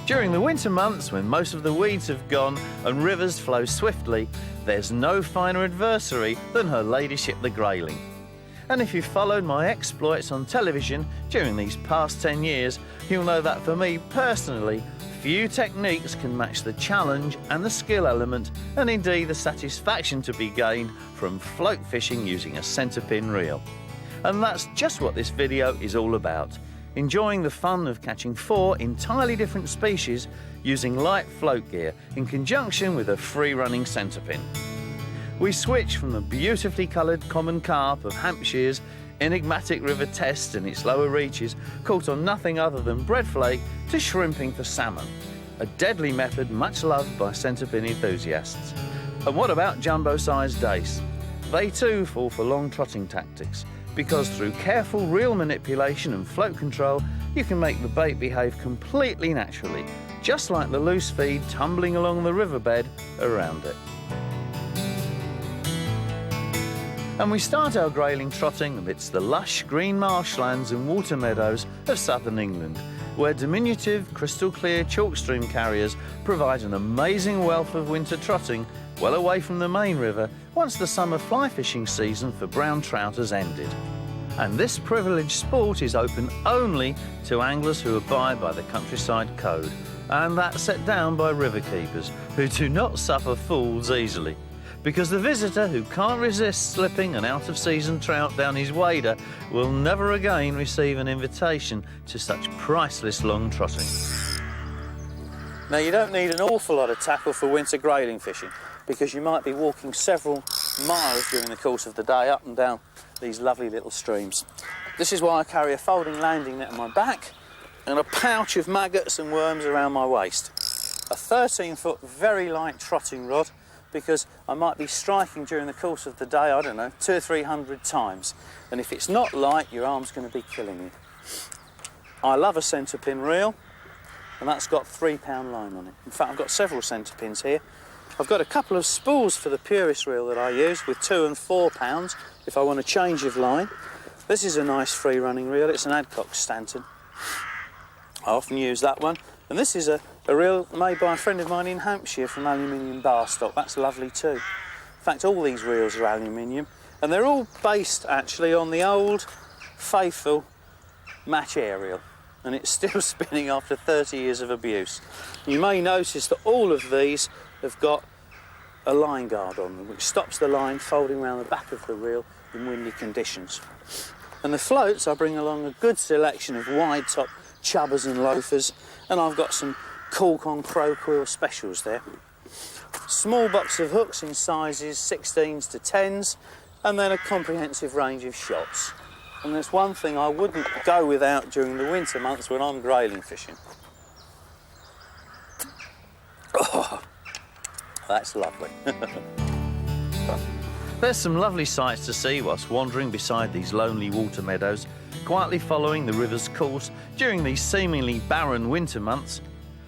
During the winter months, when most of the weeds have gone and rivers flow swiftly, there's no finer adversary than her ladyship the Greyling. And if you've followed my exploits on television during these past 10 years, you'll know that for me personally, few techniques can match the challenge and the skill element, and indeed the satisfaction to be gained from float fishing using a centre pin reel. And that's just what this video is all about. Enjoying the fun of catching 4 entirely different species using light float gear in conjunction with a free-running centre pin. We switch from the beautifully coloured common carp of Hampshire's enigmatic River Test and its lower reaches, caught on nothing other than breadflake, to shrimping for salmon, a deadly method much loved by centre pin enthusiasts. And what about jumbo-sized dace? They too fall for long trotting tactics, because through careful reel manipulation and float control, you can make the bait behave completely naturally, just like the loose feed tumbling along the riverbed around it. And we start our grayling trotting amidst the lush green marshlands and water meadows of southern England, where diminutive, crystal-clear chalk stream carriers provide an amazing wealth of winter trotting well away from the main river once the summer fly fishing season for brown trout has ended. And this privileged sport is open only to anglers who abide by the countryside code, and that's set down by river keepers who do not suffer fools easily. Because the visitor who can't resist slipping an out-of-season trout down his wader will never again receive an invitation to such priceless long trotting. Now, you don't need an awful lot of tackle for winter grayling fishing, because you might be walking several miles during the course of the day up and down these lovely little streams. This is why I carry a folding landing net on my back and a pouch of maggots and worms around my waist. A 13-foot very light trotting rod, because I might be striking during the course of the day, I don't know, 200 or 300 times. And if it's not light, your arm's going to be killing you. I love a centre pin reel, and that's got 3-pound line on it. In fact, I've got several centre pins here. I've got a couple of spools for the purist reel that I use with 2 and 4 pounds if I want a change of line. This is a nice free running reel. It's an Adcock Stanton. I often use that one. And this is a reel made by a friend of mine in Hampshire from aluminium bar stock. That's lovely too. In fact, all these reels are aluminium, and they're all based actually on the old faithful match aerial, and it's still spinning after 30 years of abuse. You may notice that all of these have got a line guard on them, which stops the line folding around the back of the reel in windy conditions. And the floats, I bring along a good selection of wide top chubbers and loafers, and I've got some cork on crow quill specials there. Small box of hooks in sizes 16s to 10s, and then a comprehensive range of shots. And there's one thing I wouldn't go without during the winter months when I'm grayling fishing. Oh, that's lovely. There's some lovely sights to see whilst wandering beside these lonely water meadows, quietly following the river's course during these seemingly barren winter months.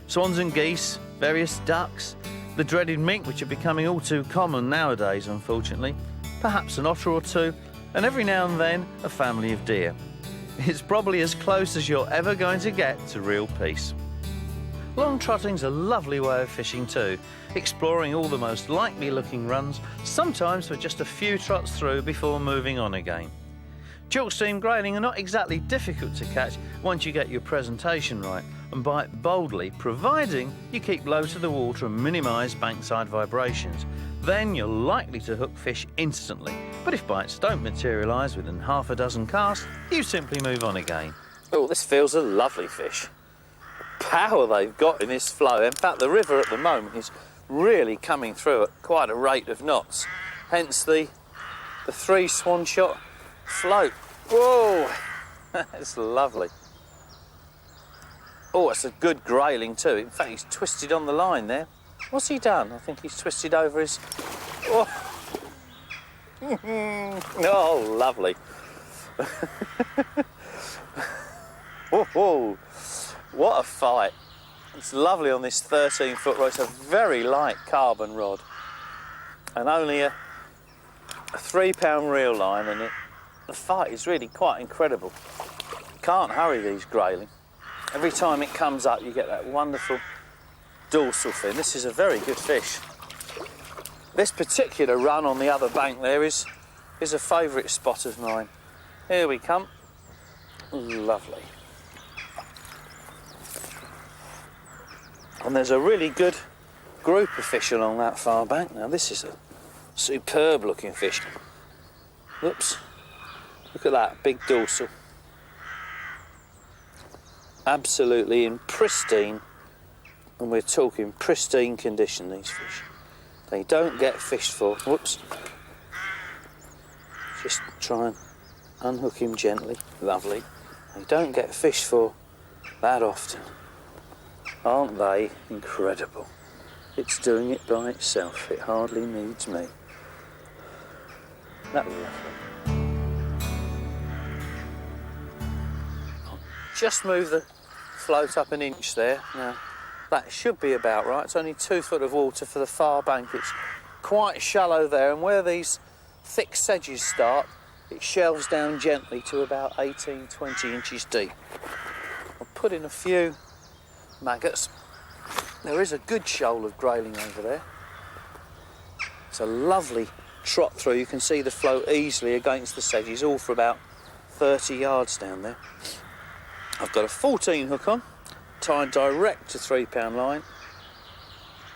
Swans and geese, various ducks, the dreaded mink, which are becoming all too common nowadays, unfortunately, perhaps an otter or two, and every now and then a family of deer. It's probably as close as you're ever going to get to real peace. Long trotting's a lovely way of fishing too, exploring all the most likely looking runs, sometimes for just a few trots through before moving on again. Chalkstream grayling are not exactly difficult to catch once you get your presentation right and bite boldly, providing you keep low to the water and minimise bankside vibrations. Then you're likely to hook fish instantly. But if bites don't materialise within half a dozen casts, you simply move on again. Oh, this feels a lovely fish. Power they've got in this flow. In fact, the river at the moment is really coming through at quite a rate of knots. Hence the 3 swan shot float. Whoa, that's lovely. Oh, it's a good grayling too. In fact, he's twisted on the line there. What's he done? I think he's twisted over his... Oh, oh lovely. Oh, what a fight. It's lovely on this 13-foot rod. It's a very light carbon rod and only a 3-pound reel line, and the fight is really quite incredible. Can't hurry these grayling. Every time it comes up, you get that wonderful dorsal fin. This is a very good fish. This particular run on the other bank there is a favourite spot of mine. Here we come. Lovely. And there's a really good group of fish along that far bank. Now this is a superb looking fish. Whoops. Look at that, big dorsal. Absolutely in pristine, and we're talking pristine condition, these fish. They don't get fished for. Whoops. Just try and unhook him gently. Lovely. They don't get fished for that often. Aren't they incredible? It's doing it by itself. It hardly needs me. That was lovely. I'll just move the float up an inch there. Now, that should be about right. It's only 2 foot of water for the far bank. It's quite shallow there, and where these thick sedges start, it shelves down gently to about 18, 20 inches deep. I'll put in a few maggots. There is a good shoal of grayling over there. It's a lovely trot through. You can see the float easily against the sedges, all for about 30 yards down there. I've got a 14 hook on, tied direct to 3-pound line.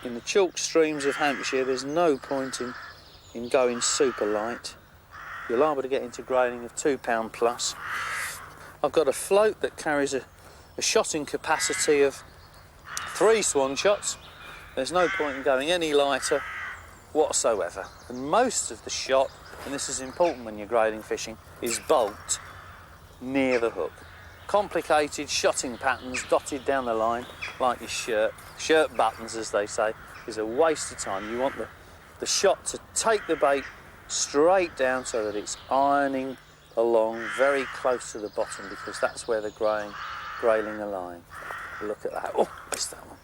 In the chalk streams of Hampshire, there's no point in going super light. You're liable to get into grayling of 2 pound plus. I've got a float that carries a shotting capacity of 3 swan shots. There's no point in going any lighter whatsoever. And most of the shot, and this is important when you're grayling fishing, is bulked near the hook. Complicated shotting patterns dotted down the line like your shirt buttons, as they say, is a waste of time. You want the shot to take the bait straight down so that it's ironing along very close to the bottom, because that's where the grayling are lying. Look at that. Oh, missed that one.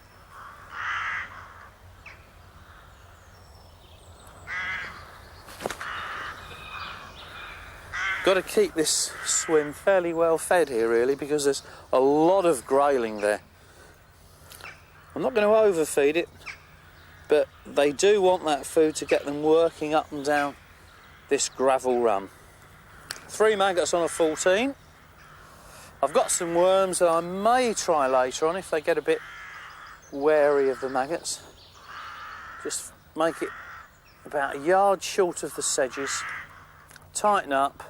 Got to keep this swim fairly well fed here, really, because there's a lot of grayling there. I'm not going to overfeed it, but they do want that food to get them working up and down this gravel run. 3 maggots on a 14. I've got some worms that I may try later on if they get a bit wary of the maggots. Just make it about a yard short of the sedges, tighten up,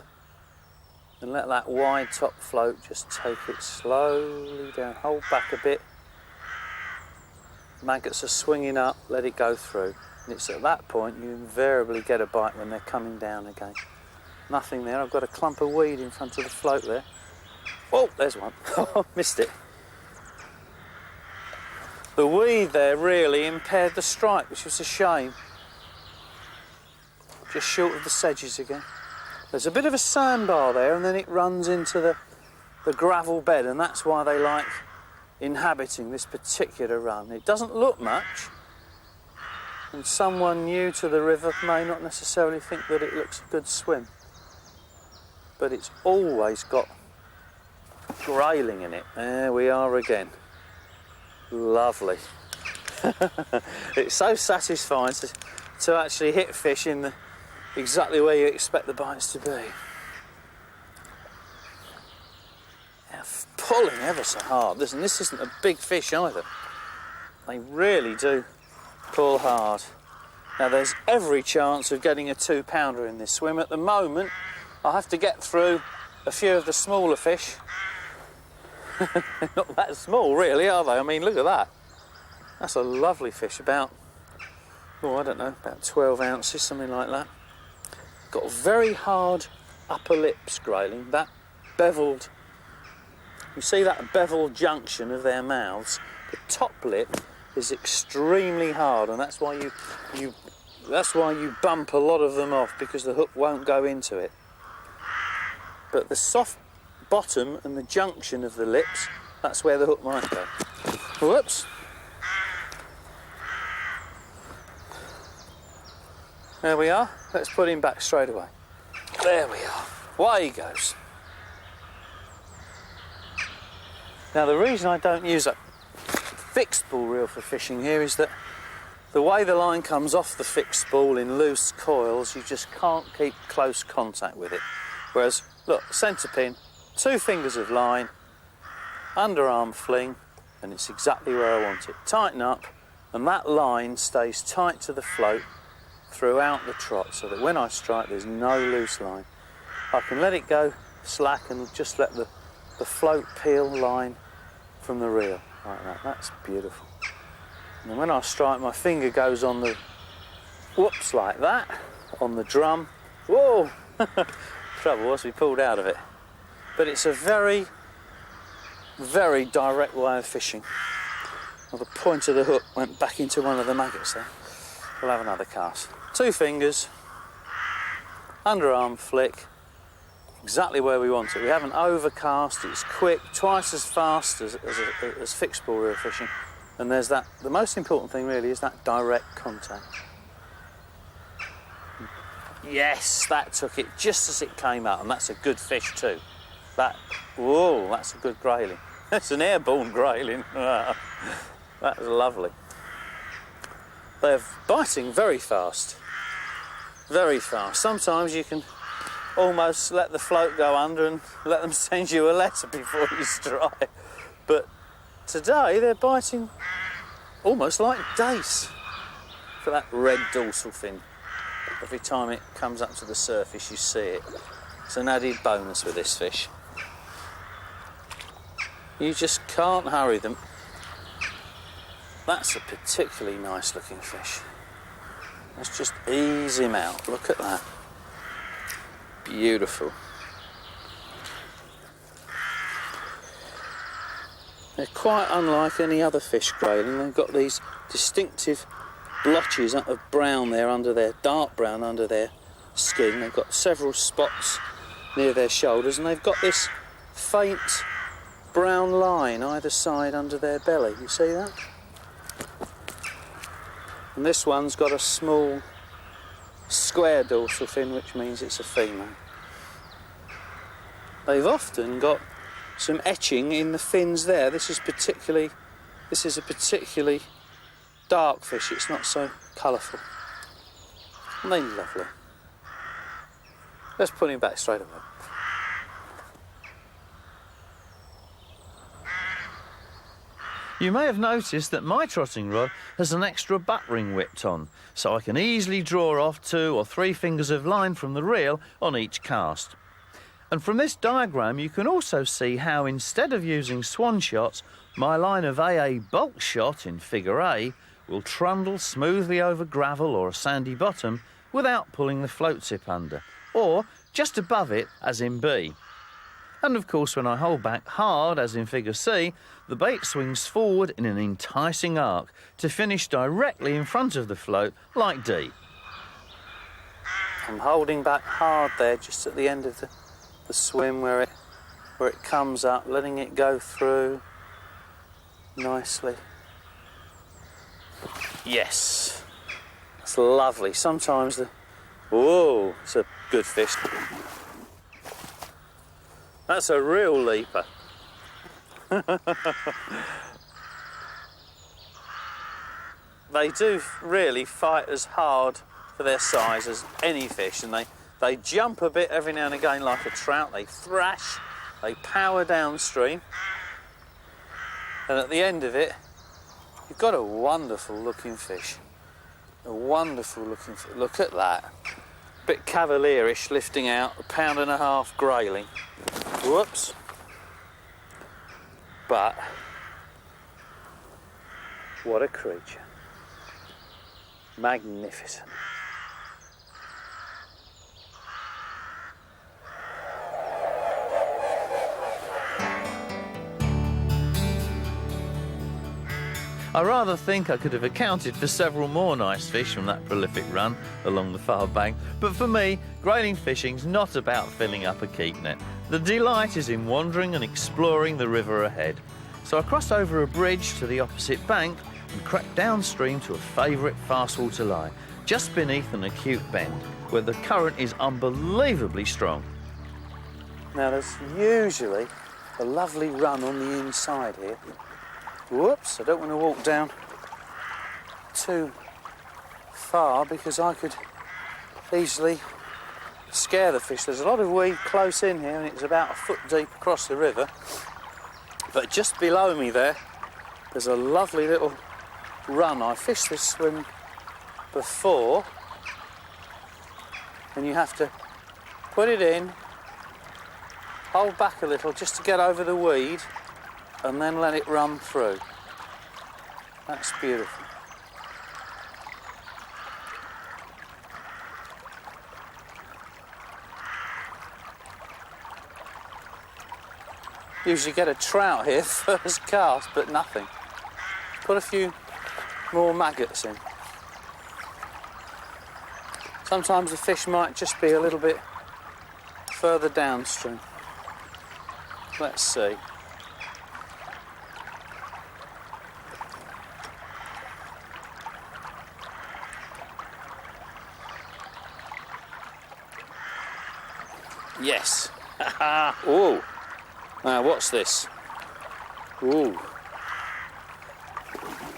and let that wide top float just take it slowly down. Hold back a bit. Maggots are swinging up, let it go through. And it's at that point you invariably get a bite when they're coming down again. Nothing there. I've got a clump of weed in front of the float there. Oh, there's one. Missed it. The weed there really impaired the strike, which was a shame. Just short of the sedges again. There's a bit of a sandbar there, and then it runs into the gravel bed, and that's why they like inhabiting this particular run. It doesn't look much, and someone new to the river may not necessarily think that it looks a good swim, but it's always got grayling in it. There we are again. Lovely. It's so satisfying to actually hit fish in exactly where you expect the bites to be. They're pulling ever so hard. Listen, this isn't a big fish either. They really do pull hard. Now there's every chance of getting a 2-pounder in this swim. At the moment, I have to get through a few of the smaller fish. They're not that small really, are they? I mean, look at that. That's a lovely fish, about, oh, I don't know, about 12 ounces, something like that. Got very hard upper lips, grayling. That beveled, you see that beveled junction of their mouths? The top lip is extremely hard, and that's why you bump a lot of them off, because the hook won't go into it. But the soft bottom and the junction of the lips, that's where the hook might go. Whoops. There we are. Let's put him back straight away. There we are. Away he goes. Now the reason I don't use a fixed spool reel for fishing here is that the way the line comes off the fixed spool in loose coils, you just can't keep close contact with it. Whereas, look, centre pin, 2 fingers of line, underarm fling, and it's exactly where I want it. Tighten up, and that line stays tight to the float throughout the trot, so that when I strike there's no loose line. I can let it go slack and just let the float peel line from the reel, like that. That's beautiful. And when I strike, my finger goes on the, whoops, like that, on the drum. Whoa! Trouble was we pulled out of it. But it's a very, very direct way of fishing. Well, the point of the hook went back into one of the maggots there. We'll have another cast. 2 fingers, underarm flick, exactly where we want it. We haven't overcast, it's quick, twice as fast as fixed spool reel fishing. And there's that, the most important thing really is that direct contact. Yes, that took it just as it came out, and that's a good fish too. Whoa, that's a good grayling. It's an airborne grayling. That was lovely. They're biting very fast. Very fast. Sometimes you can almost let the float go under and let them send you a letter before you strike. But today they're biting almost like dace for that red dorsal fin. Every time it comes up to the surface you see it. It's an added bonus with this fish. You just can't hurry them. That's a particularly nice looking fish. Let's just ease him out. Look at that. Beautiful. They're quite unlike any other fish grayling. They've got these distinctive blotches of brown there under their, dark brown under their skin. They've got several spots near their shoulders, and they've got this faint brown line either side under their belly. You see that? And this one's got a small square dorsal fin, which means it's a female. They've often got some etching in the fins there. This is a particularly dark fish. It's not so colourful. And they're lovely. Let's put him back straight away. You may have noticed that my trotting rod has an extra butt ring whipped on, so I can easily draw off 2 or 3 fingers of line from the reel on each cast. And from this diagram you can also see how, instead of using swan shots, my line of AA bulk shot in figure A will trundle smoothly over gravel or a sandy bottom without pulling the float tip under, or just above it as in B. And of course when I hold back hard as in figure C, the bait swings forward in an enticing arc to finish directly in front of the float like D. I'm holding back hard there just at the end of the swim where it comes up, letting it go through nicely. Yes, it's lovely. Sometimes whoa, it's a good fish. That's a real leaper. They do really fight as hard for their size as any fish, and they jump a bit every now and again like a trout. They thrash, they power downstream, and at the end of it you've got a wonderful looking fish. A wonderful looking fish. Look at that. Bit cavalierish, lifting out a 1.5 pound grayling. Whoops. But what a creature. Magnificent. I rather think I could have accounted for several more nice fish from that prolific run along the far bank, but for me, grayling fishing's not about filling up a keep net. The delight is in wandering and exploring the river ahead. So I cross over a bridge to the opposite bank and crack downstream to a favourite fast water lie, just beneath an acute bend, where the current is unbelievably strong. Now there's usually a lovely run on the inside here. Whoops, I don't want to walk down too far because I could easily scare the fish. There's a lot of weed close in here and it's about a foot deep across the river. But just below me there's a lovely little run. I fished this swim before and you have to put it in, hold back a little just to get over the weed and then let it run through. That's beautiful. Usually get a trout here first cast, but nothing. Put a few more maggots in. Sometimes the fish might just be a little bit further downstream. Let's see. Yes. Oh. Now, what's this? Ooh.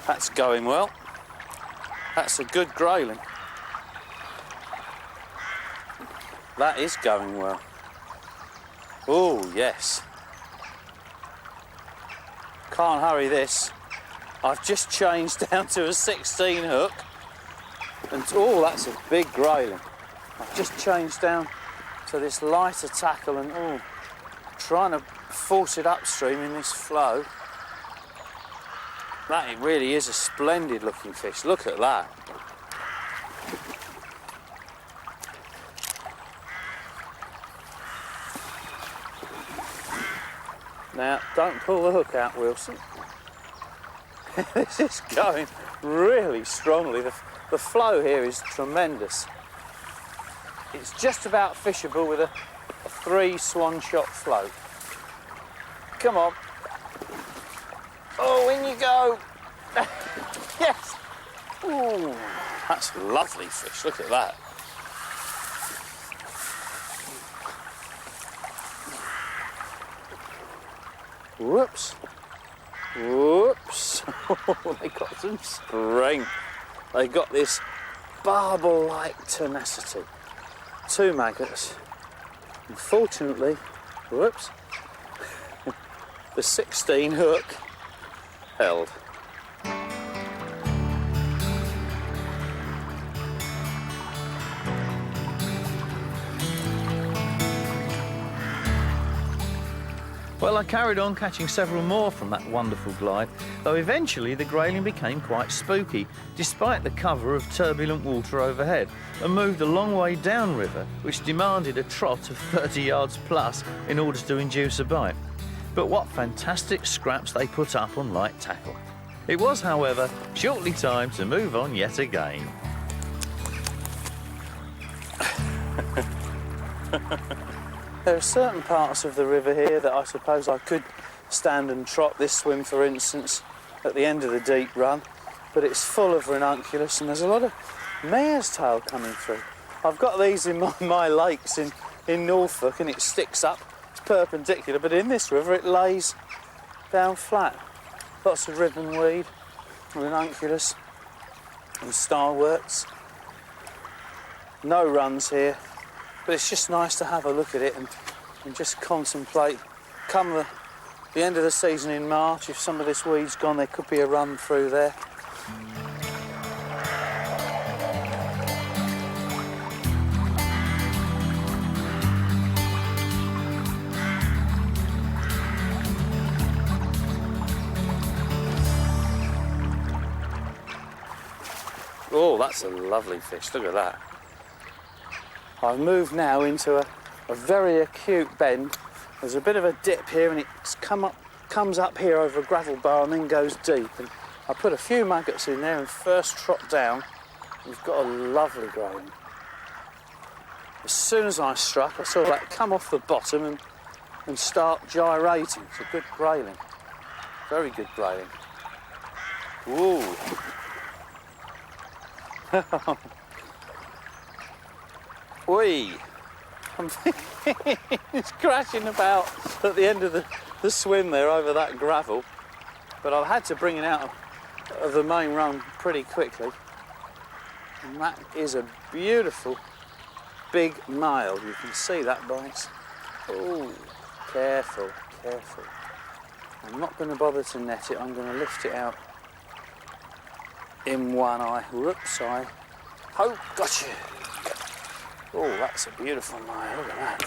That's going well. That's a good grayling. That is going well. Oh, yes. Can't hurry this. I've just changed down to a 16 hook. And oh, that's a big grayling. I've just changed down to this lighter tackle and oh, trying to force it upstream in this flow. That it really is a splendid looking fish. Look at that. Now, don't pull the hook out, Wilson. This is going really strongly. The flow here is tremendous. It's just about fishable with a 3 swan shot float. Come on. Oh, in you go. Yes. Ooh, that's a lovely fish. Look at that. Whoops. Whoops. Oh, they got some strength. They got this barbel-like tenacity. 2 maggots. Unfortunately, whoops, the 16 hook held. Well, I carried on catching several more from that wonderful glide, though eventually the grayling became quite spooky, despite the cover of turbulent water overhead, and moved a long way downriver, which demanded a trot of 30 yards plus in order to induce a bite. But what fantastic scraps they put up on light tackle. It was, however, shortly time to move on yet again. There are certain parts of the river here that I suppose I could stand and trot this swim, for instance, at the end of the deep run, but it's full of ranunculus and there's a lot of mare's tail coming through. I've got these in my lakes in Norfolk and it sticks up, it's perpendicular, but in this river it lays down flat. Lots of ribbonweed, ranunculus and starworts. No runs here. But it's just nice to have a look at it and just contemplate. Come the end of the season in March, if some of this weed's gone, there could be a run through there. Oh, that's a lovely fish, look at that. I've moved now into a very acute bend. There's a bit of a dip here and it comes up here over a gravel bar and then goes deep. And I put a few maggots in there and first trot down. We've got a lovely grayling. As soon as I struck, I saw that come off the bottom and start gyrating. It's a good grayling. Very good grayling. Ooh. Whee! I'm thinking it's crashing about at the end of the swim there over that gravel, but I've had to bring it out of the main run pretty quickly. And that is a beautiful big male. You can see that by its... Oh, careful, careful. I'm not going to bother to net it. I'm going to lift it out in one eye. Whoops, I hope. Gotcha. Oh, that's a beautiful male. Look at that.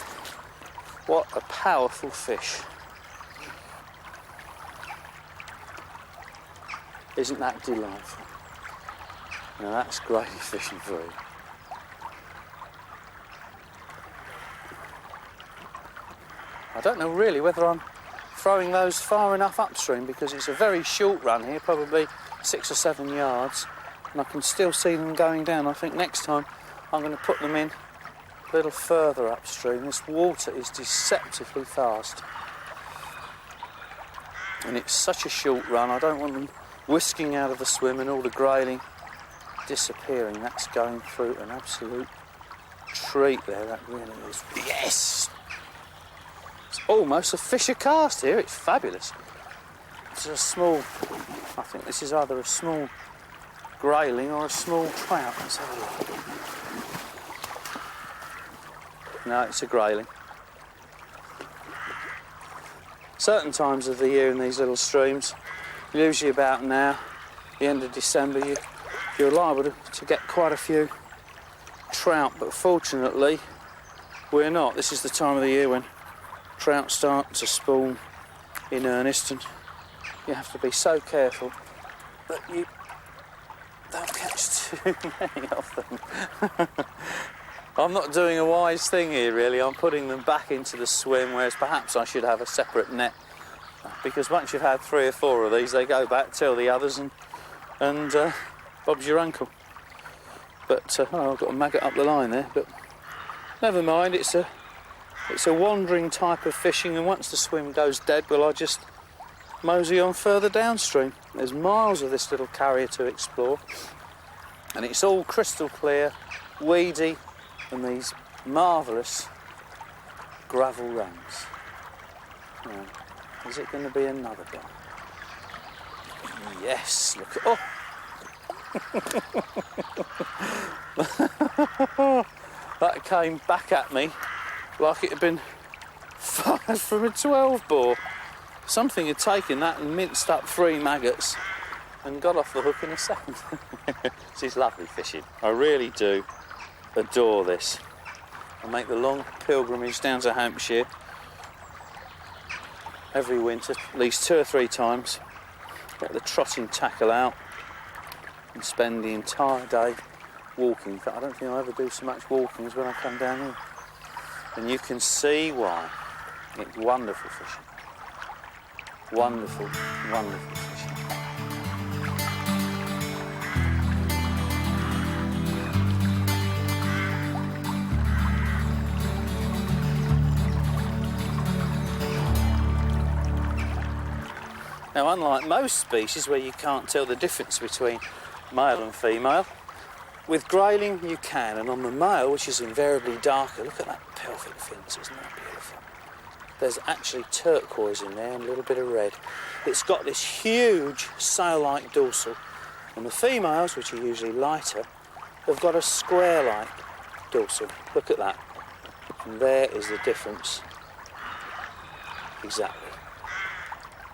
What a powerful fish. Isn't that delightful? Now that's great fishing for you. I don't know really whether I'm throwing those far enough upstream, because it's a very short run here, probably 6 or 7 yards, and I can still see them going down. I think next time I'm going to put them in a little further upstream. This water is deceptively fast, and it's such a short run. I don't want them whisking out of the swim and all the grayling disappearing. That's going through an absolute treat there, that really is. Yes! It's almost a fisher cast here. It's fabulous. It's a small, I think this is either a small grayling or a small trout. Let's have a look. No, it's a grayling. Certain times of the year in these little streams, usually about now, the end of December, you're liable to get quite a few trout, but fortunately we're not. This is the time of the year when trout start to spawn in earnest, and you have to be so careful that you don't catch too many of them. I'm not doing a wise thing here, really. I'm putting them back into the swim, whereas perhaps I should have a separate net, because once you've had 3 or 4 of these, they go back, tell the others, and Bob's your uncle. But oh, I've got a maggot up the line there, but never mind. It's a wandering type of fishing, and once the swim goes dead, well, I just mosey on further downstream. There's miles of this little carrier to explore, and it's all crystal clear, weedy, and these marvellous gravel runs. Now, is it going to be another one? Yes, look at... Oh! That came back at me like it had been fired from a 12 bore. Something had taken that and minced up 3 maggots and got off the hook in a second. This is lovely fishing. I really do adore this. I make the long pilgrimage down to Hampshire every winter, at least 2 or 3 times. Get the trotting tackle out and spend the entire day walking. In fact, I don't think I ever do so much walking as when I come down here. And you can see why. It's wonderful fishing. Wonderful, wonderful fishing. Now, unlike most species where you can't tell the difference between male and female, with grayling you can, and on the male, which is invariably darker, look at that pelvic fins, isn't that beautiful? There's actually turquoise in there and a little bit of red. It's got this huge sail-like dorsal, and the females, which are usually lighter, have got a square-like dorsal. Look at that. And there is the difference. Exactly.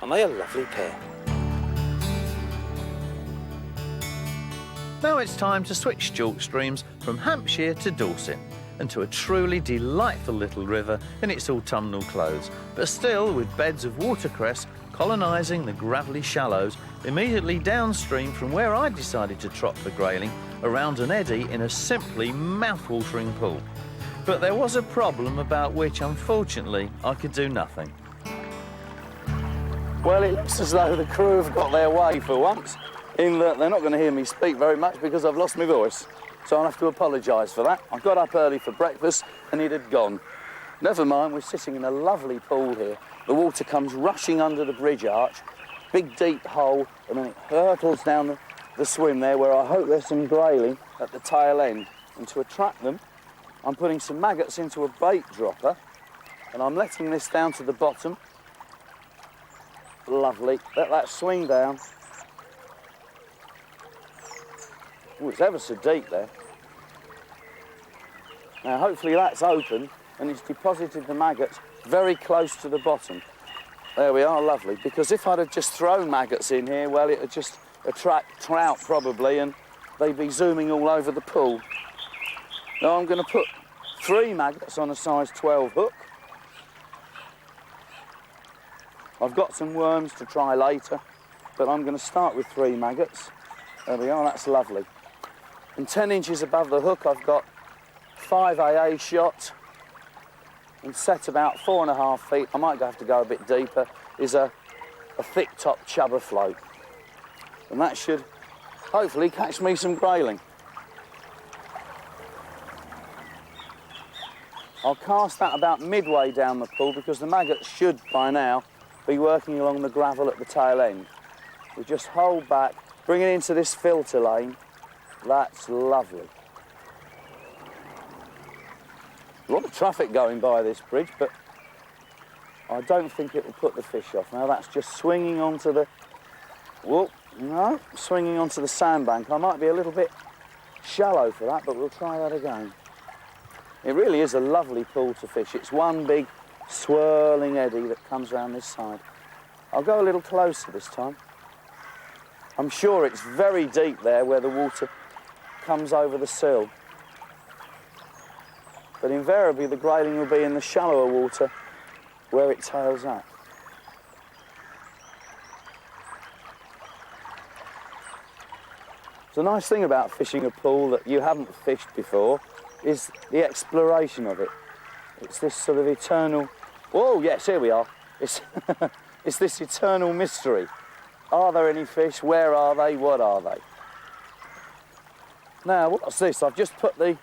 And they are a lovely pair. Now it's time to switch chalk streams from Hampshire to Dorset, and to a truly delightful little river in its autumnal clothes, but still with beds of watercress colonising the gravelly shallows immediately downstream from where I decided to trot for grayling around an eddy in a simply mouth-watering pool. But there was a problem about which, unfortunately, I could do nothing. Well, it looks as though the crew have got their way for once, in that they're not going to hear me speak very much because I've lost my voice. So I'll have to apologise for that. I got up early for breakfast and it had gone. Never mind, we're sitting in a lovely pool here. The water comes rushing under the bridge arch, big deep hole, and then it hurtles down the swim there, where I hope there's some grayling at the tail end. And to attract them, I'm putting some maggots into a bait dropper, and I'm letting this down to the bottom lovely. Let that swing down. Oh, it's ever so deep there. Now hopefully that's open and it's deposited the maggots very close to the bottom. There we are, lovely. Because if I'd have just thrown maggots in here, well, it would just attract trout probably and they'd be zooming all over the pool. Now I'm going to put 3 maggots on a size 12 hook. I've got some worms to try later, but I'm going to start with 3 maggots. There we are, that's lovely. And 10 inches above the hook I've got 5 AA shot and set about 4.5 feet. I might have to go a bit deeper, is a thick top chubber float. And that should hopefully catch me some grayling. I'll cast that about midway down the pool because the maggots should by now be working along the gravel at the tail end. We just hold back, bring it into this filter lane. That's lovely. A lot of traffic going by this bridge, but I don't think it will put the fish off. Now that's just swinging onto the, whoop, no, swinging onto the sandbank. I might be a little bit shallow for that, but we'll try that again. It really is a lovely pool to fish. It's one big swirling eddy that comes around this side. I'll go a little closer this time. I'm sure it's very deep there where the water comes over the sill. But invariably the grayling will be in the shallower water where it tails out. The nice thing about fishing a pool that you haven't fished before is the exploration of it. It's this sort of eternal, oh yes, here we are. It's, it's this eternal mystery. Are there any fish? Where are they? What are they? Now, what's this? I've just put the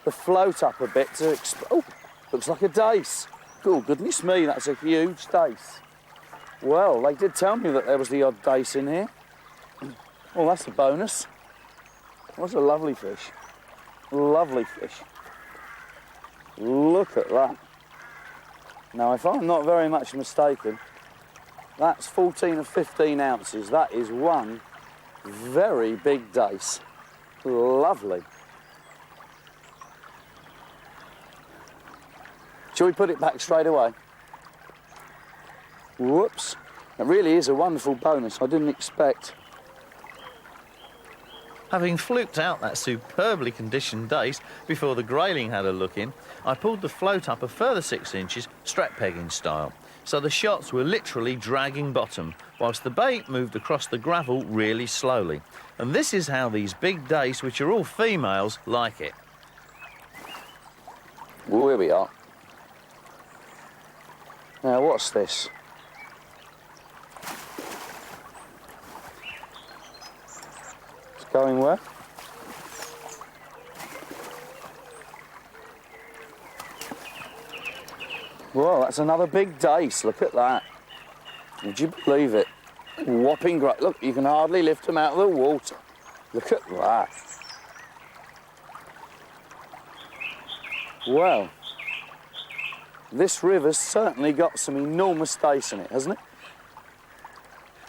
float up a bit to oh, looks like a dace. Oh, goodness me, that's a huge dace. Well, they did tell me that there was the odd dace in here. Well, that's a bonus. That's a lovely fish. Lovely fish. Look at that. Now, if I'm not very much mistaken, that's 14 or 15 ounces. That is one very big dace. Lovely. Shall we put it back straight away? Whoops. It really is a wonderful bonus. I didn't expect. Having fluked out that superbly conditioned dace before the grayling had a look in, I pulled the float up a further 6 inches, strap pegging style. So the shots were literally dragging bottom, whilst the bait moved across the gravel really slowly. And this is how these big dace, which are all females, like it. Well, here we are. Now, what's this? It's going where? Well, that's another big dace. Look at that. Would you believe it? Whopping great. Look, you can hardly lift them out of the water. Look at that. Well, this river's certainly got some enormous dace in it, hasn't it?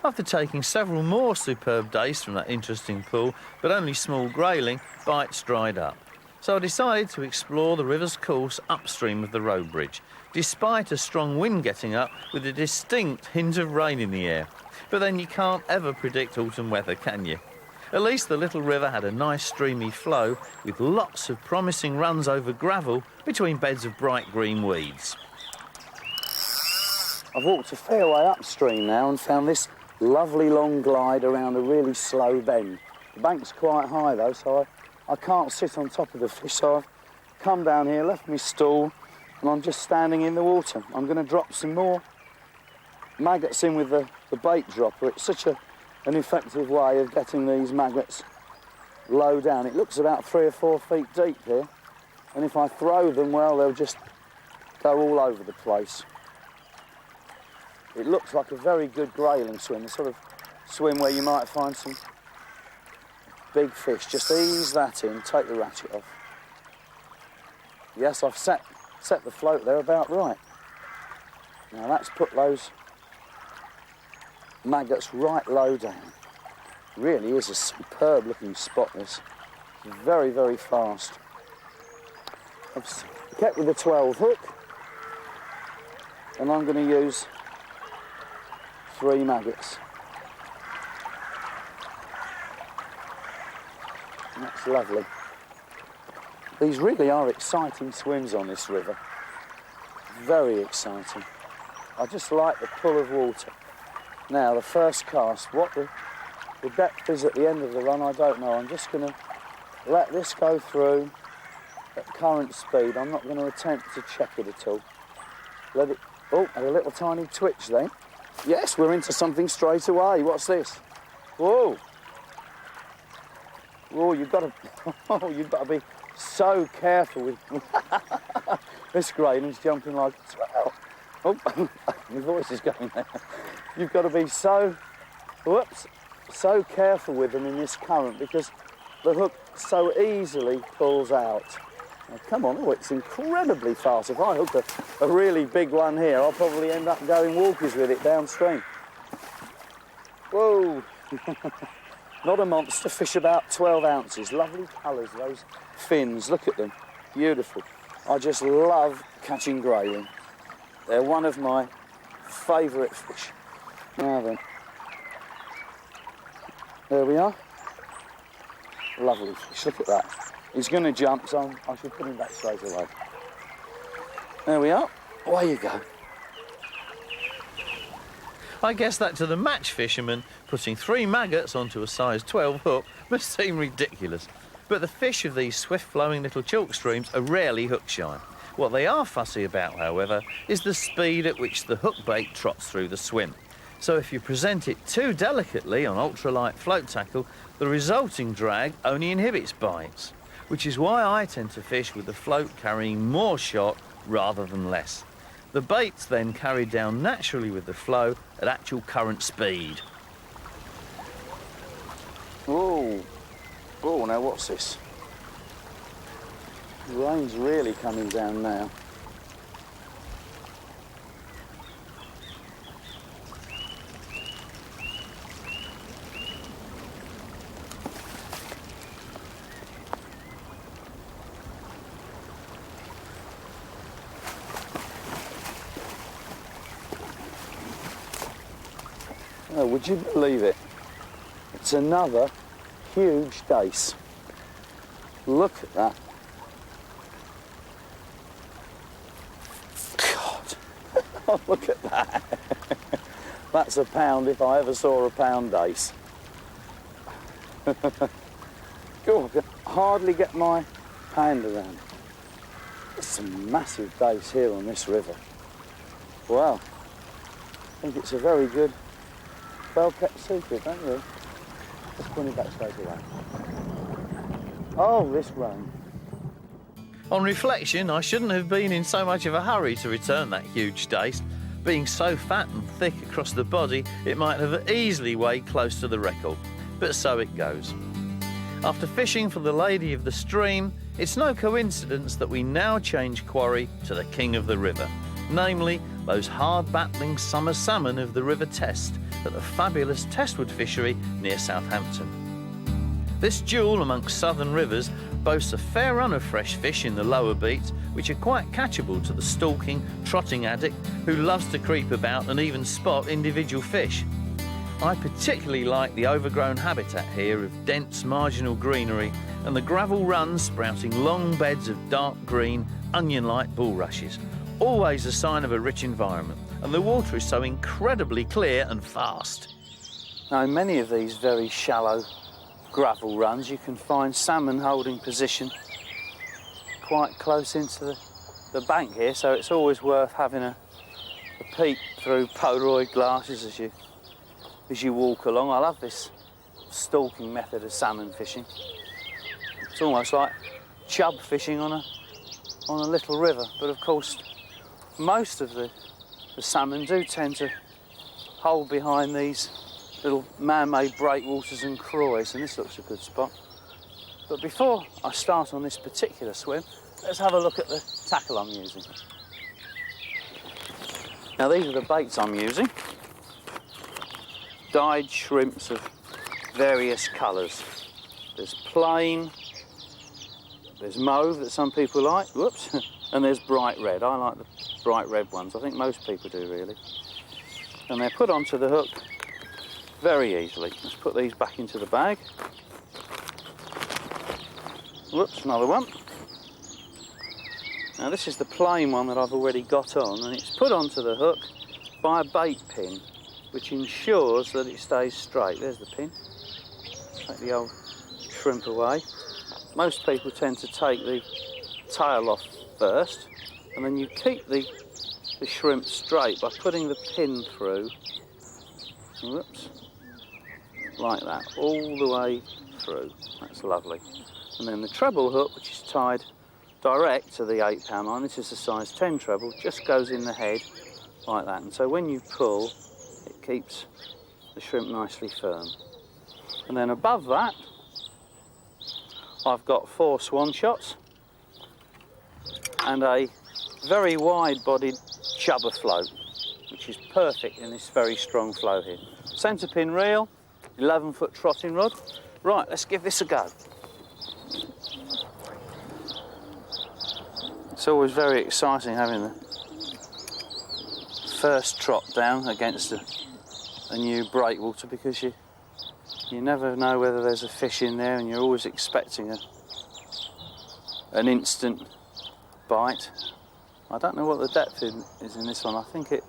After taking several more superb dace from that interesting pool, but only small grayling, bites dried up. So I decided to explore the river's course upstream of the road bridge, despite a strong wind getting up with a distinct hint of rain in the air. But then you can't ever predict autumn weather, can you? At least the little river had a nice streamy flow with lots of promising runs over gravel between beds of bright green weeds. I've walked a fair way upstream now and found this lovely long glide around a really slow bend. The bank's quite high though, so I can't sit on top of the fish, so I've come down here, left my stool, and I'm just standing in the water. I'm going to drop some more maggots in with the bait dropper. It's such an effective way of getting these maggots low down. It looks about 3 or 4 feet deep here, and if I throw them, well, they'll just go all over the place. It looks like a very good grayling swim, the sort of swim where you might find some big fish. Just ease that in, take the ratchet off. Yes, I've set the float there about right. Now let's put those maggots right low down. Really is a superb looking spot, this. Very, very fast. I've kept with the 12 hook, and I'm going to use 3 maggots. And that's lovely. These really are exciting swims on this river. Very exciting. I just like the pull of water. Now, the first cast, what the depth is at the end of the run, I don't know. I'm just going to let this go through at current speed. I'm not going to attempt to check it at all. Let it... Oh, had a little tiny twitch then. Yes, we're into something straight away. What's this? Whoa. Whoa, you've got to... Oh, you've got to be so careful with... This grayling's jumping like a swell. Oh, my voice is going there. You've got to be so... Whoops. So careful with them in this current because the hook so easily pulls out. Now, come on, oh, it's incredibly fast. If I hook a really big one here, I'll probably end up going walkies with it downstream. Whoa! Not a monster, fish about 12 ounces. Lovely colours, those fins, look at them, beautiful. I just love catching grayling. They're one of my favourite fish. Now then. There we are. Lovely fish, look at that. He's going to jump, so I should put him back straight away. There we are. Away you go. I guess that to the match fisherman, putting 3 maggots onto a size 12 hook must seem ridiculous. But the fish of these swift-flowing little chalk streams are rarely hook-shy. What they are fussy about, however, is the speed at which the hook bait trots through the swim. So if you present it too delicately on ultralight float tackle, the resulting drag only inhibits bites, which is why I tend to fish with the float carrying more shot rather than less. The bait's then carried down naturally with the flow at actual current speed. Oh, oh, now what's this? The rain's really coming down now. Oh, would you believe it? It's another huge dace. Look at that. God, oh, look at that. That's a pound if I ever saw a pound dace. God, I can hardly get my hand around it. There's some massive dace here on this river. Wow. I think it's a very good, well-kept secret, don't you? Let's put it back straight away. Oh, this rain. On reflection, I shouldn't have been in so much of a hurry to return that huge dace. Being so fat and thick across the body, it might have easily weighed close to the record. But so it goes. After fishing for the lady of the stream, it's no coincidence that we now change quarry to the king of the river, namely those hard-battling summer salmon of the River Test at the fabulous Testwood fishery near Southampton. This jewel amongst southern rivers boasts a fair run of fresh fish in the lower beats, which are quite catchable to the stalking, trotting addict who loves to creep about and even spot individual fish. I particularly like the overgrown habitat here of dense marginal greenery and the gravel runs sprouting long beds of dark green, onion-like bulrushes, always a sign of a rich environment, and the water is so incredibly clear and fast. Now, in many of these very shallow gravel runs, you can find salmon holding position quite close into the bank here, so it's always worth having a peek through Polaroid glasses as you walk along. I love this stalking method of salmon fishing. It's almost like chub fishing on a little river, but of course most of the salmon do tend to hold behind these little man-made breakwaters and croys, and this looks a good spot. But before I start on this particular swim, let's have a look at the tackle I'm using. Now, these are the baits I'm using. dyed shrimps of various colours. There's plain, there's mauve that some people like, whoops, and there's bright red. I like the bright red ones. I think most people do, really. And they're put onto the hook very easily. Let's put these back into the bag. Whoops, another one. Now this is the plain one that I've already got on, and it's put onto the hook by a bait pin, which ensures that it stays straight. There's the pin. Take the old shrimp away. Most people tend to take the tail off first, and then you keep the shrimp straight by putting the pin through, whoops, like that, all the way through. That's lovely. And then the treble hook, which is tied direct to the 8-pound line, this is a size 10 treble, just goes in the head like that. And so when you pull, it keeps the shrimp nicely firm. And then above that, I've got 4 swan shots and a very wide-bodied chubber float, which is perfect in this very strong flow here. Centre pin reel, 11-foot trotting rod. Right, let's give this a go. It's always very exciting having the first trot down against a new breakwater, because you never know whether there's a fish in there, and you're always expecting an instant bite. I don't know what the depth is in this one. I think it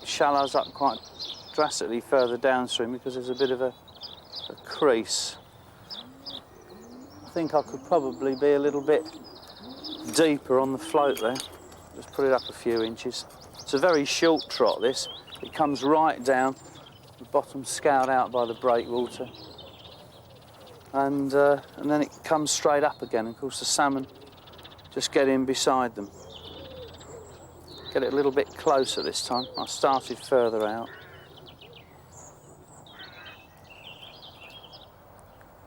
shallows up quite drastically further downstream because there's a bit of a crease. I think I could probably be a little bit deeper on the float there. Just put it up a few inches. It's a very short trot, this. It comes right down, the bottom scoured out by the breakwater, and then it comes straight up again. Of course, the salmon just get in beside them. Get it a little bit closer this time. I started further out.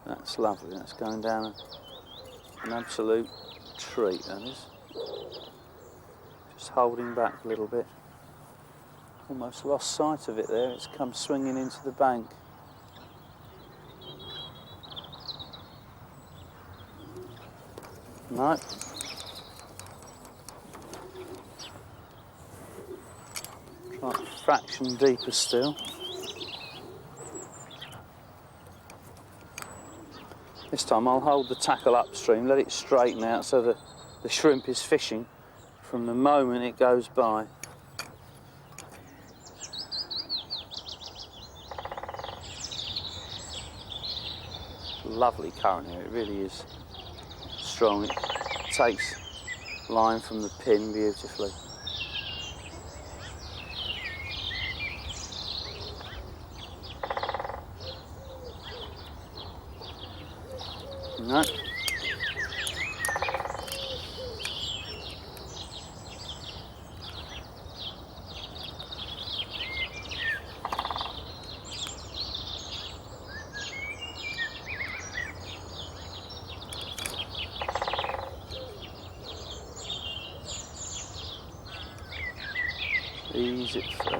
That's lovely. That's going down an absolute treat, that is. Just holding back a little bit. Almost lost sight of it there. It's come swinging into the bank. No. Try a fraction deeper still. This time I'll hold the tackle upstream, let it straighten out so that the shrimp is fishing from the moment it goes by. Lovely current here, it really is strong. It takes line from the pin beautifully. No. Ease it through.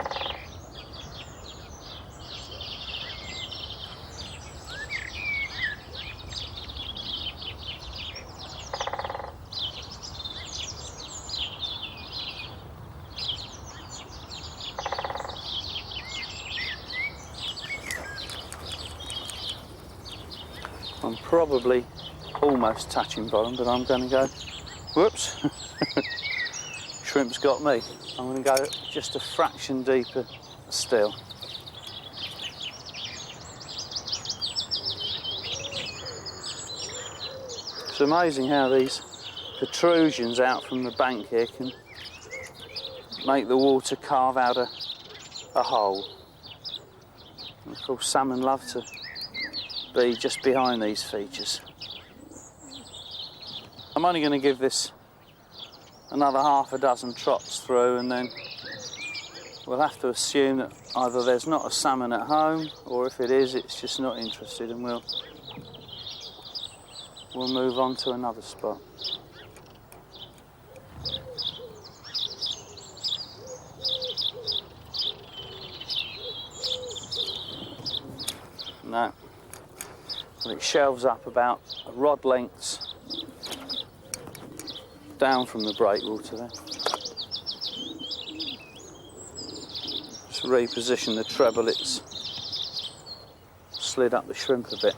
I'm probably almost touching bottom, but I'm going to go, whoops, shrimp's got me. I'm going to go just a fraction deeper still. It's amazing how these protrusions out from the bank here can make the water carve out a hole. And of course, salmon love to be just behind these features. I'm only going to give this another half a dozen trots through, and then we'll have to assume that either there's not a salmon at home, or if it is, it's just not interested, and we'll move on to another spot. No. And it shelves up about a rod lengths down from the breakwater there. Just reposition the treble, it's slid up the shrimp a bit.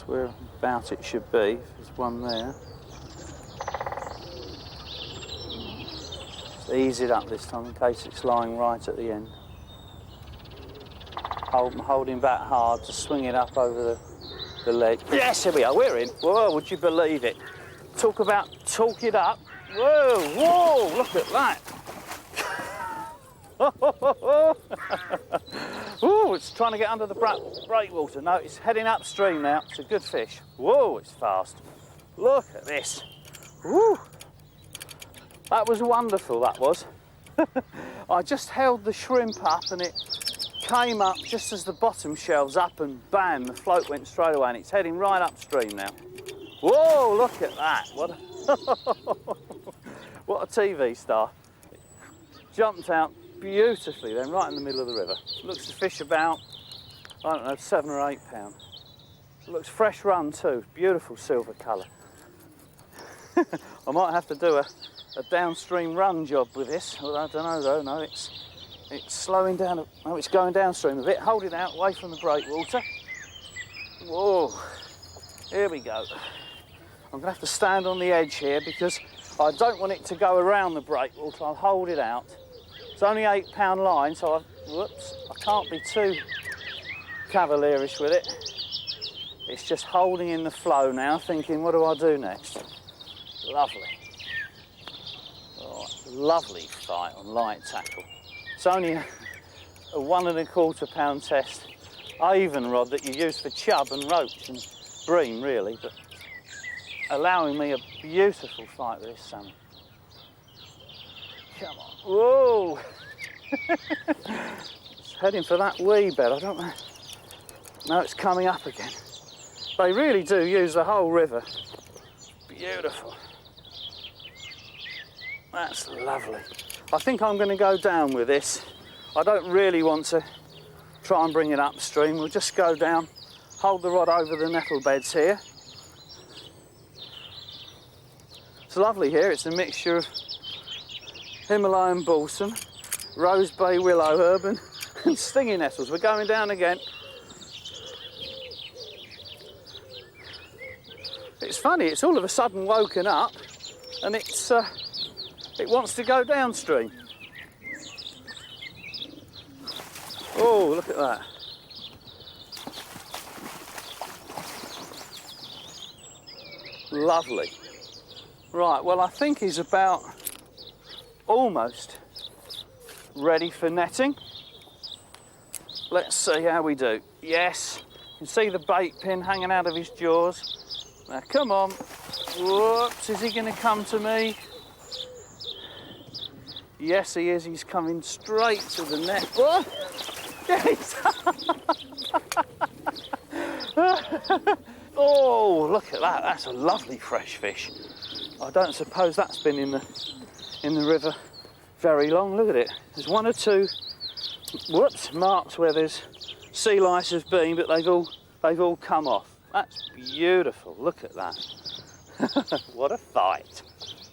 Where about it should be. There's one there. Just ease it up this time in case it's lying right at the end. Holding back hard to swing it up over the ledge. Yes, here we are, we're in. Whoa, would you believe it? Talk it up. Whoa, whoa, look at that. Ooh, it's trying to get under the breakwater. No, it's heading upstream now. It's a good fish. Whoa, it's fast. Look at this. Woo. That was wonderful, that was. I just held the shrimp up and it came up just as the bottom shelves up and bam, the float went straight away and it's heading right upstream now. Whoa, look at that. What a TV star. It jumped out beautifully then, right in the middle of the river. Looks to fish about, I don't know, 7 or 8 pounds. Looks fresh run too, beautiful silver colour. I might have to do a downstream run job with this, well, I don't know though, no, it's slowing down, oh, it's going downstream a bit. Hold it out, away from the breakwater. Whoa, here we go. I'm going to have to stand on the edge here because I don't want it to go around the breakwater. I'll hold it out. It's only 8 pound line, so I can't be too cavalierish with it. It's just holding in the flow now, thinking, what do I do next? Lovely. Oh, lovely fight on light tackle. It's only a 1 1/4 pound test Avon rod that you use for chub and roach and bream, really, but allowing me a beautiful fight with this salmon. Come on. Whoa! It's heading for that wee bed, I don't know. No, it's coming up again. They really do use the whole river. Beautiful. That's lovely. I think I'm going to go down with this. I don't really want to try and bring it upstream. We'll just go down, hold the rod over the nettle beds here. It's lovely here. It's a mixture of Himalayan balsam, rose bay willow herb and stinging nettles. We're going down again. It's funny, it's all of a sudden woken up and it wants to go downstream. Oh, look at that. Lovely. Right, well I think he's about almost ready for netting. Let's see how we do. Yes, you can see the bait pin hanging out of his jaws. Now come on. Whoops, is he going to come to me? Yes he is, he's coming straight to the net. Oh, yes. Oh, look at that, that's a lovely fresh fish. I don't suppose that's been in the river very long. Look at it. There's 1 or 2 marks where there's sea lice have been, but they've all come off. That's beautiful. Look at that. What a fight.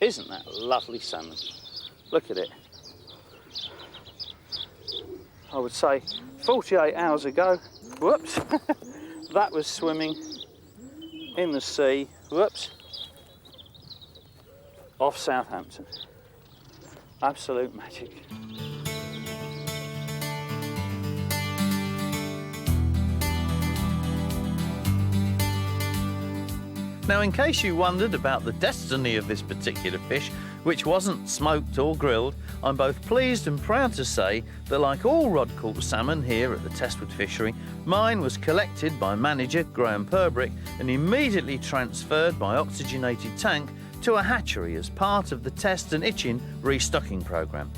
Isn't that lovely salmon? Look at it. I would say 48 hours ago, whoops, that was swimming in the sea, whoops, off Southampton. Absolute magic. Now, in case you wondered about the destiny of this particular fish, which wasn't smoked or grilled, I'm both pleased and proud to say that, like all rod-caught salmon here at the Testwood Fishery, mine was collected by manager Graham Purbrick and immediately transferred by oxygenated tank to a hatchery as part of the test and itching restocking programme.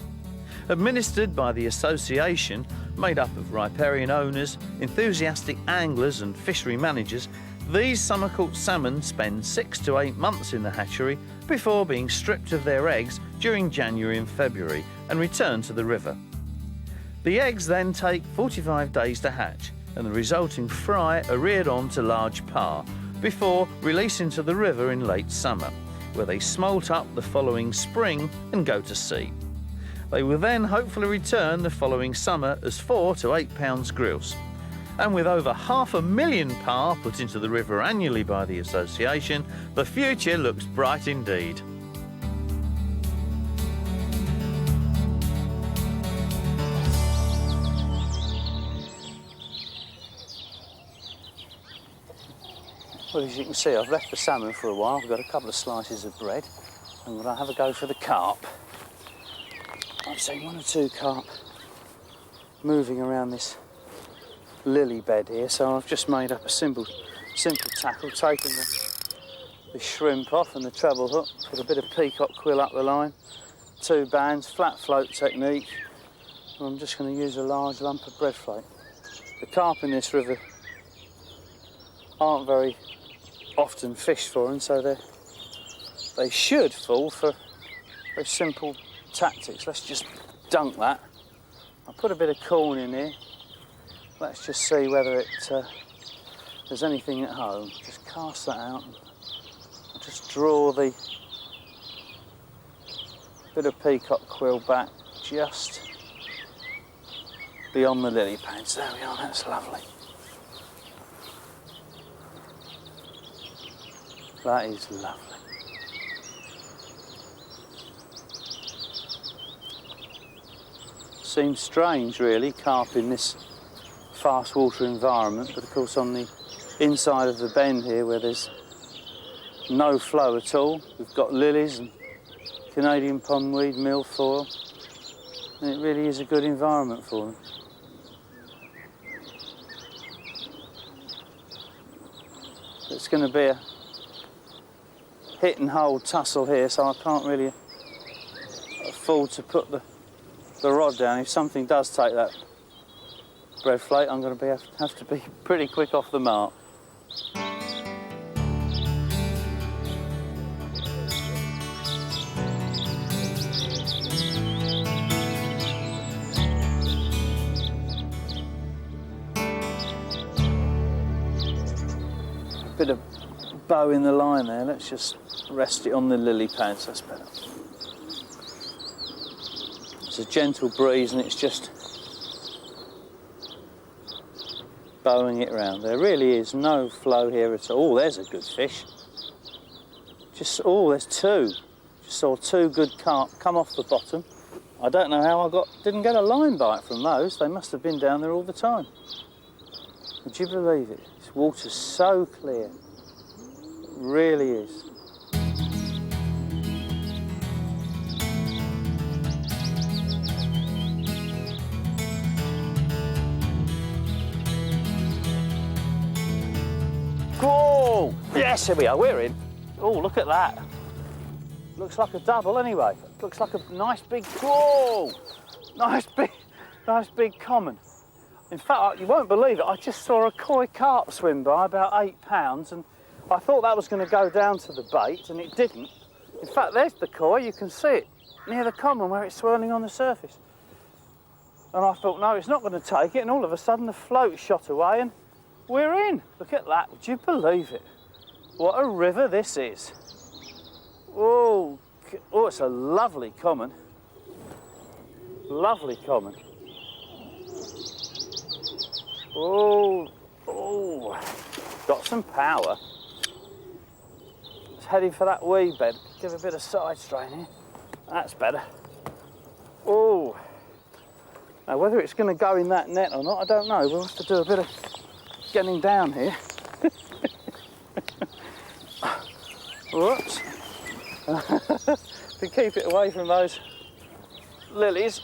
Administered by the association, made up of riparian owners, enthusiastic anglers and fishery managers, these summer-caught salmon spend 6 to 8 months in the hatchery before being stripped of their eggs during January and February and returned to the river. The eggs then take 45 days to hatch, and the resulting fry are reared on to large par before releasing to the river in late summer, where they smolt up the following spring and go to sea. They will then hopefully return the following summer as 4 to 8 pounds grilse. And with over 500,000 par put into the river annually by the association, the future looks bright indeed. Well, as you can see, I've left the salmon for a while. I've got a couple of slices of bread. I'm going to have a go for the carp. I've seen 1 or 2 carp moving around this lily bed here, so I've just made up a simple tackle, taken the shrimp off and the treble hook, put a bit of peacock quill up the line, 2 bands, flat float technique, and I'm just going to use a large lump of bread float. The carp in this river aren't very often fished for, and so they should fall for very simple tactics. Let's just dunk that. I'll put a bit of corn in here. Let's just see whether there's anything at home. Just cast that out. I'll just draw the bit of peacock quill back just beyond the lily pads. There we are, that's lovely. That is lovely. Seems strange really, carp in this fast water environment, but of course on the inside of the bend here where there's no flow at all, we've got lilies and Canadian pondweed, milfoil, and it really is a good environment for them. It's going to be a hit and hold tussle here, so I can't really afford to put the rod down. If something does take that bread float, I'm going to have to be pretty quick off the mark. A bit of bow in the line there. Let's just rest it on the lily pads, that's better. It's a gentle breeze and it's just bowing it round. There really is no flow here at all. There's a good fish. There's 2. Just saw 2 good carp come off the bottom. I don't know how I didn't get a line bite from those. They must have been down there all the time. Would you believe it? This water's so clear. It really is. Oh, yes, here we are, we're in. Oh, look at that. Looks like a double anyway. Looks like a nice big, whoa, nice big common. In fact, you won't believe it, I just saw a koi carp swim by, about 8 pounds, and I thought that was going to go down to the bait, and it didn't. In fact, there's the koi, you can see it near the common where it's swirling on the surface. And I thought, no, it's not going to take it, and all of a sudden the float shot away, and we're in. Look at that, would you believe it? What a river this is. Oh, it's a lovely common. Lovely common. Oh, got some power. It's heading for that wee bed. Give a bit of side strain here. That's better. Oh. Now whether it's going to go in that net or not, I don't know. We'll have to do a bit of getting down here. Whoops. To keep it away from those lilies.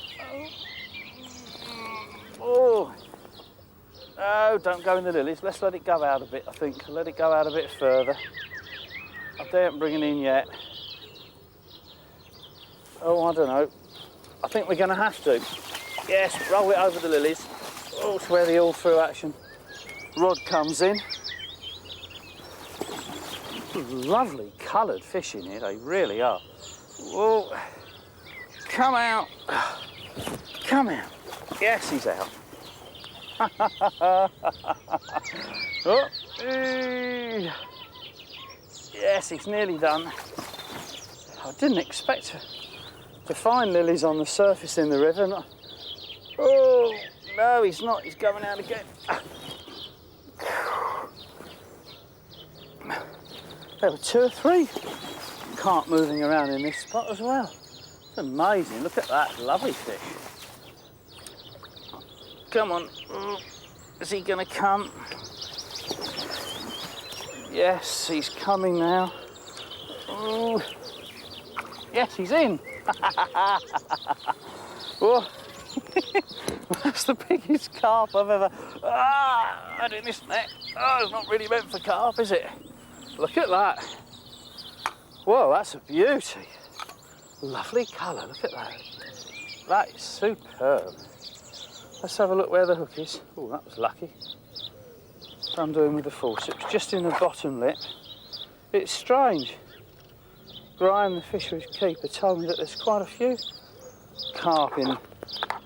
Oh. Oh, don't go in the lilies. Let's let it go out a bit, I think. Let it go out a bit further. I daren't bring it in yet. Oh, I don't know. I think we're going to have to. Yes, roll it over the lilies. Oh, it's where the all-through action rod comes in. Lovely coloured fish in here, they really are. Whoa. Come out. Come out. Yes, he's out. Oh. Yes, he's nearly done. I didn't expect to find lilies on the surface in the river. Oh, no, he's not. He's going out again. There were 2 or 3 carp moving around in this spot as well. It's amazing. Look at that lovely fish. Come on. Is he going to come? Yes, he's coming now. Ooh. Yes, he's in. Oh. That's the biggest carp I've ever... Ah, I didn't miss that. Oh, it's not really meant for carp, is it? Look at that. Whoa, that's a beauty. Lovely colour, look at that. That is superb. Let's have a look where the hook is. Oh, that was lucky. What I'm doing with the forceps, just in the bottom lip. It's strange. Graham, the fisheries keeper, told me that there's quite a few carp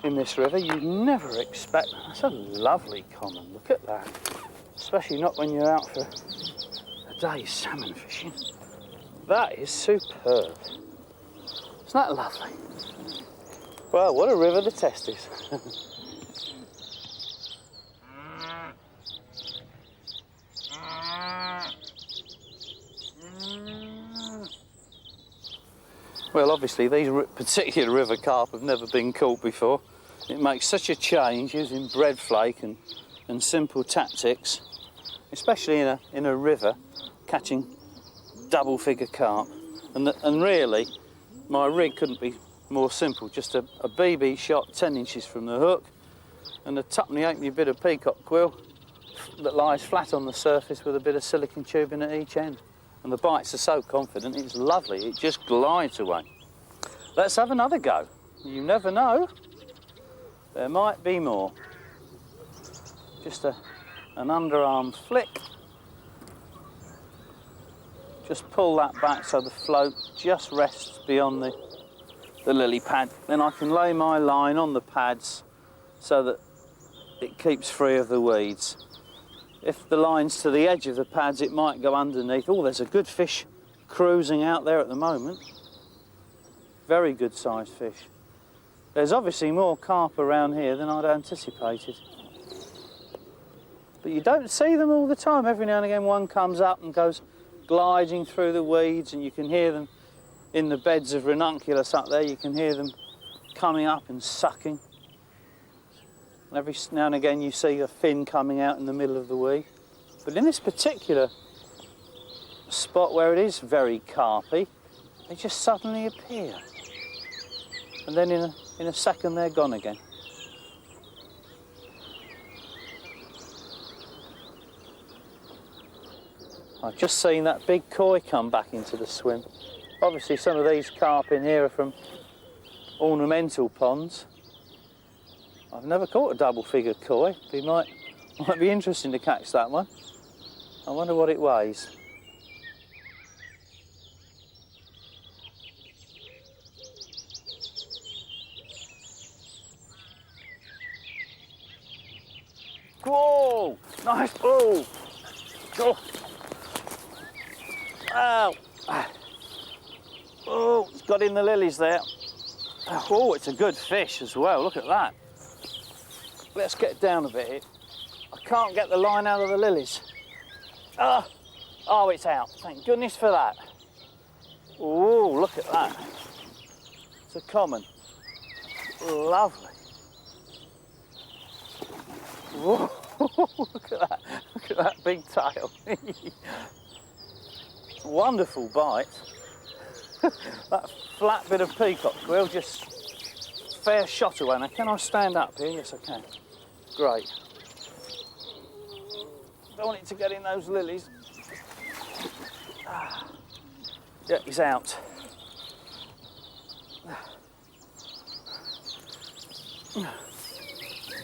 in this river. You'd never expect. That's a lovely common, look at that. Especially not when you're out for a day's salmon fishing. That is superb. Isn't that lovely? Well, what a river the Test is. Well, obviously these particular river carp have never been caught before. It makes such a change using bread flake and simple tactics, especially in a river, catching double-figure carp. And really, my rig couldn't be more simple. Just a BB shot 10 inches from the hook and a tuppenny halfpenny bit of peacock quill that lies flat on the surface with a bit of silicone tubing at each end. And the bites are so confident, it's lovely, it just glides away. Let's have another go. You never know, there might be more. Just an underarm flick. Just pull that back so the float just rests beyond the lily pad. Then I can lay my line on the pads so that it keeps free of the weeds. If the line's to the edge of the pads, it might go underneath. Oh, there's a good fish cruising out there at the moment. Very good sized fish. There's obviously more carp around here than I'd anticipated. But you don't see them all the time. Every now and again one comes up and goes gliding through the weeds, and you can hear them in the beds of ranunculus up there. You can hear them coming up and sucking. Every now and again you see a fin coming out in the middle of the weed. But in this particular spot where it is very carpy, they just suddenly appear. And then in a second they're gone again. I've just seen that big koi come back into the swim. Obviously some of these carp in here are from ornamental ponds. I've never caught a double-figured koi. It might be interesting to catch that one. I wonder what it weighs. Whoa! Nice pull! Oh! Ow! Oh, it's got in the lilies there. Oh, it's a good fish as well. Look at that. Let's get down a bit here. I can't get the line out of the lilies. Oh, it's out. Thank goodness for that. Oh, look at that. It's a common. Lovely. Whoa, look at that. Look at that big tail. Wonderful bite. That flat bit of peacock quill just fair shot away. Now, can I stand up here? Yes, I can. Great. Don't want it to get in those lilies. Yeah, he's out.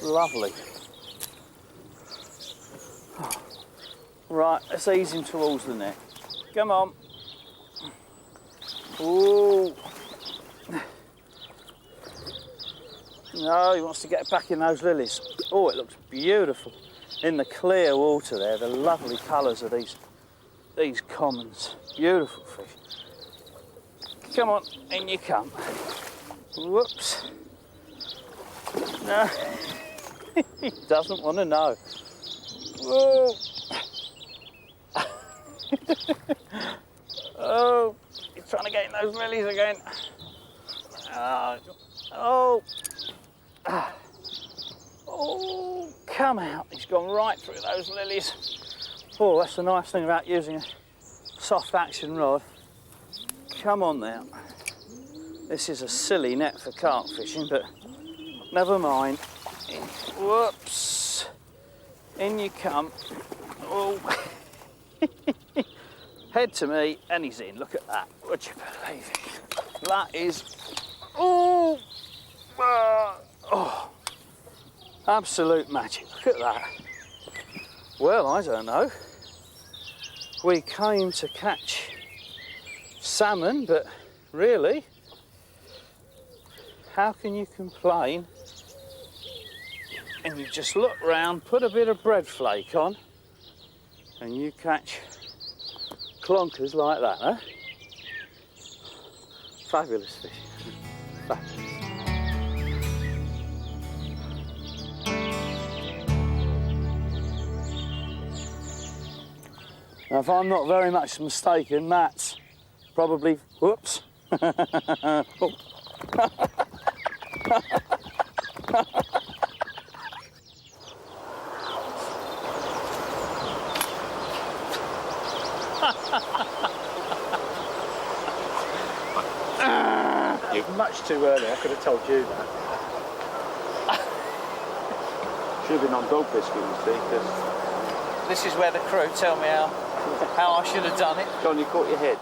Lovely. Right, let's ease him towards the net. Come on. Ooh. No, he wants to get back in those lilies. Oh, it looks beautiful. In the clear water there, the lovely colours of these commons. Beautiful fish. Come on, in you come. Whoops. No, he doesn't want to know. Whoa. Oh, he's trying to get in those lilies again. Oh. Oh, come out. He's gone right through those lilies. Oh, that's the nice thing about using a soft action rod. Come on now. This is a silly net for carp fishing, but never mind. Whoops. In you come. Oh. Head to me, and he's in. Look at that. Would you believe it? That is... Oh! Oh! Absolute magic. Look at that. Well, I don't know. We came to catch salmon, but really, how can you complain? And you just look round, put a bit of bread flake on, and you catch clonkers like that, huh? Fabulous fish. Fabulous. Now, if I'm not very much mistaken, that's probably... Whoops. Oh. You're much too early, I could have told you that. Should have been on dog biscuit, you see, because... This is where the crew tell me how I should have done it. John, you caught your head.